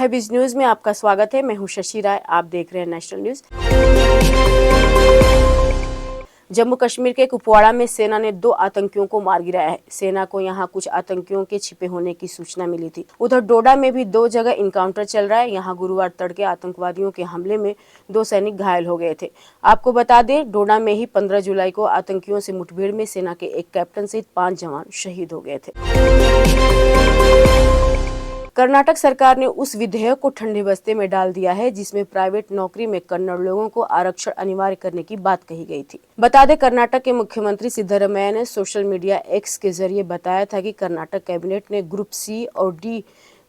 हैबिज news में आपका स्वागत है। मैं हूं शशि राय। आप देख रहे हैं नेशनल न्यूज। जम्मू कश्मीर के कुपवाड़ा में सेना ने 2 आतंकियों को मार गिराया है। सेना को यहां कुछ आतंकियों के छिपे होने की सूचना मिली थी। उधर डोडा में भी 2 जगह इनकाउंटर चल रहा है। यहां गुरुवार तड़के आतंकवादियों के हमले में 2 सैनिक घायल हो गए थे। आपको बता दें, डोडा में ही 15 जुलाई को आतंकियों से मुठभेड़ में सेना के एक कैप्टन सहित 5 जवान शहीद हो गए थे। कर्नाटक सरकार ने उस विधेयक को ठंडे बस्ते में डाल दिया है जिसमें प्राइवेट नौकरी में कन्नड़ लोगों को आरक्षण अनिवार्य करने की बात कही गई थी। बता दें, कर्नाटक के मुख्यमंत्री सिद्धरमैया ने सोशल मीडिया एक्स के जरिए बताया था कि कर्नाटक कैबिनेट ने ग्रुप सी और डी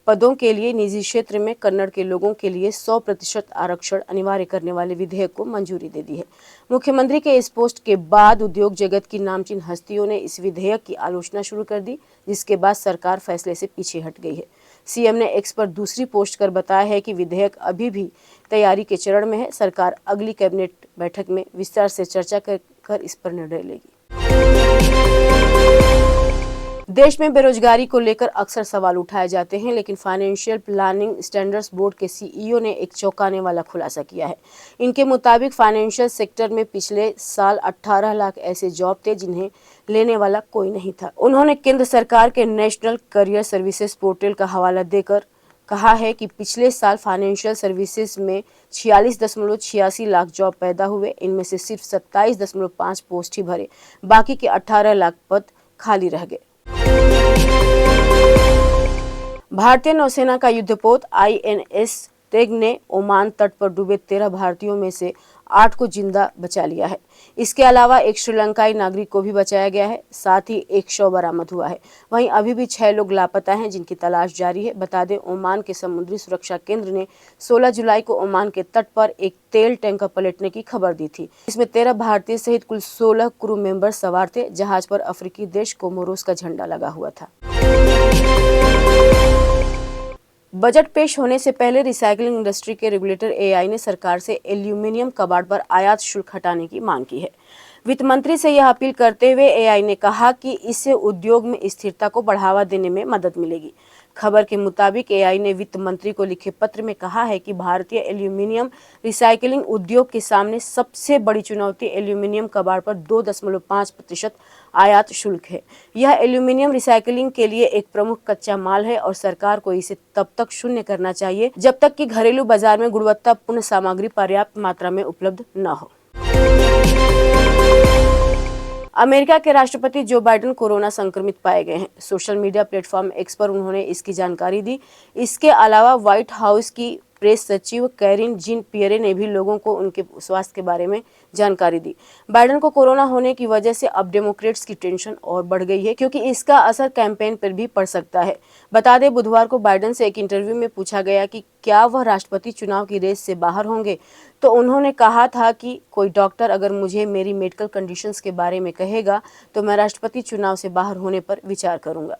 पदों के लिए निजी क्षेत्र में कन्नड़ के लोगों के लिए 100% आरक्षण अनिवार्य करने वाले विधेयक को मंजूरी दे दी है। मुख्यमंत्री के इस पोस्ट के बाद उद्योग जगत की नामचीन हस्तियों ने इस विधेयक की आलोचना शुरू कर दी, जिसके बाद सरकार फैसले से पीछे हट गई है। सीएम ने एक्स पर दूसरी पोस्ट कर बताया है कि विधेयक अभी भी तैयारी के चरण में है। सरकार अगली कैबिनेट बैठक में विस्तार से चर्चा कर इस पर निर्णय लेगी। देश में बेरोजगारी को लेकर अक्सर सवाल उठाए जाते हैं, लेकिन फाइनेंशियल प्लानिंग स्टैंडर्ड्स बोर्ड के सीईओ ने एक चौंकाने वाला खुलासा किया है। इनके मुताबिक फाइनेंशियल सेक्टर में पिछले साल 18 लाख ऐसे जॉब थे जिन्हें लेने वाला कोई नहीं था। उन्होंने केंद्र सरकार के नेशनल करियर सर्विसेज पोर्टल का हवाला देकर कहा है कि पिछले साल फाइनेंशियल सर्विसेज में 46.86 लाख जॉब पैदा हुए। इनमें से सिर्फ 27.5 पोस्ट ही भरे, बाकी के 18 लाख पद खाली रह गए। भारतीय नौसेना का युद्धपोत INS तेग ने ओमान तट पर डूबे 13 भारतीयों में से 8 को जिंदा बचा लिया है। इसके अलावा एक श्रीलंकाई नागरिक को भी बचाया गया है। साथ ही एक शव बरामद हुआ है। वहीं अभी भी 6 लोग लापता हैं जिनकी तलाश जारी है। बता दें, ओमान के समुद्री सुरक्षा केंद्र ने 16 जुलाई को ओमान के तट पर एक तेल टैंकर पलटने की खबर दी थी। इसमें 13 भारतीय सहित कुल 16 क्रू मेंबर सवार थे। जहाज पर अफ्रीकी देश कोमोरोस का झंडा लगा हुआ था। बजट पेश होने से पहले रिसाइकलिंग इंडस्ट्री के रेगुलेटर AI ने सरकार से एल्यूमिनियम कबाड़ पर आयात शुल्क हटाने की मांग की है। वित्त मंत्री से यह अपील करते हुए AI ने कहा कि इससे उद्योग में स्थिरता को बढ़ावा देने में मदद मिलेगी। खबर के मुताबिक AI ने वित्त मंत्री को लिखे पत्र में कहा है कि भारतीय एल्यूमिनियम रिसाइकलिंग उद्योग के सामने सबसे बड़ी चुनौती एल्यूमिनियम कबाड़ पर 2.5% आयात शुल्क है। यह एल्यूमिनियम रिसाइकलिंग के लिए एक प्रमुख कच्चा माल है और सरकार को इसे तब तक शून्य करना चाहिए जब तक कि घरेलू बाजार में गुणवत्तापूर्ण सामग्री पर्याप्त मात्रा में उपलब्ध न हो। अमेरिका के राष्ट्रपति जो बाइडेन कोरोना संक्रमित पाए गए हैं। सोशल मीडिया प्लेटफॉर्म एक्स पर उन्होंने इसकी जानकारी दी। इसके अलावा व्हाइट हाउस की प्रेस सचिव कैरिन जीन पियरे ने भी लोगों को उनके स्वास्थ्य के बारे में जानकारी दी। बाइडेन को कोरोना होने की वजह से अब डेमोक्रेट्स की टेंशन और बढ़ गई है, क्योंकि इसका असर कैंपेन पर भी पड़ सकता है। बता दें, बुधवार को बाइडेन से एक इंटरव्यू में पूछा गया कि क्या वह राष्ट्रपति चुनाव की रेस से बाहर होंगे, तो उन्होंने कहा था कि कोई डॉक्टर अगर मुझे मेरी मेडिकल कंडीशंस के बारे में कहेगा तो मैं राष्ट्रपति चुनाव से बाहर होने पर विचार करूंगा।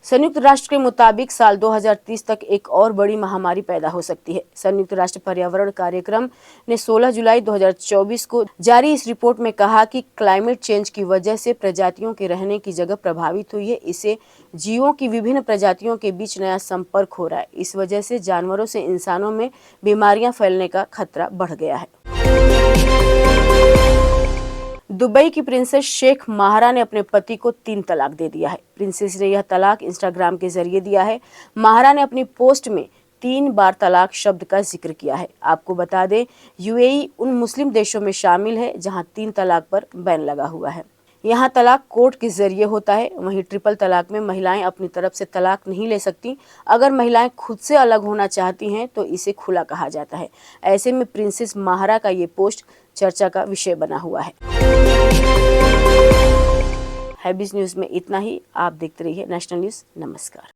संयुक्त राष्ट्र के मुताबिक साल 2030 तक एक और बड़ी महामारी पैदा हो सकती है। संयुक्त राष्ट्र पर्यावरण कार्यक्रम ने 16 जुलाई 2024 को जारी इस रिपोर्ट में कहा कि क्लाइमेट चेंज की वजह से प्रजातियों के रहने की जगह प्रभावित हुई है। इससे जीवों की विभिन्न प्रजातियों के बीच नया संपर्क हो रहा है। इस वजह से जानवरों से इंसानों में बीमारियां फैलने का खतरा बढ़ गया है। दुबई की प्रिंसेस शेख माहरा ने अपने पति को 3 तलाक दे दिया है। प्रिंसेस ने यह तलाक इंस्टाग्राम के जरिए दिया है। माहरा ने अपनी पोस्ट में 3 बार तलाक शब्द का जिक्र किया है। आपको बता दें, UAE उन मुस्लिम देशों में शामिल है जहां 3 तलाक पर बैन लगा हुआ है। यहाँ तलाक कोर्ट के जरिए होता है। वहीं ट्रिपल तलाक में महिलाएं अपनी तरफ से तलाक नहीं ले सकती। अगर महिलाएं खुद से अलग होना चाहती हैं तो इसे खुला कहा जाता है। ऐसे में प्रिंसेस माहरा का ये पोस्ट चर्चा का विषय बना हुआ है। हैबिज न्यूज में इतना ही। आप देखते रहिए नेशनल न्यूज। नमस्कार।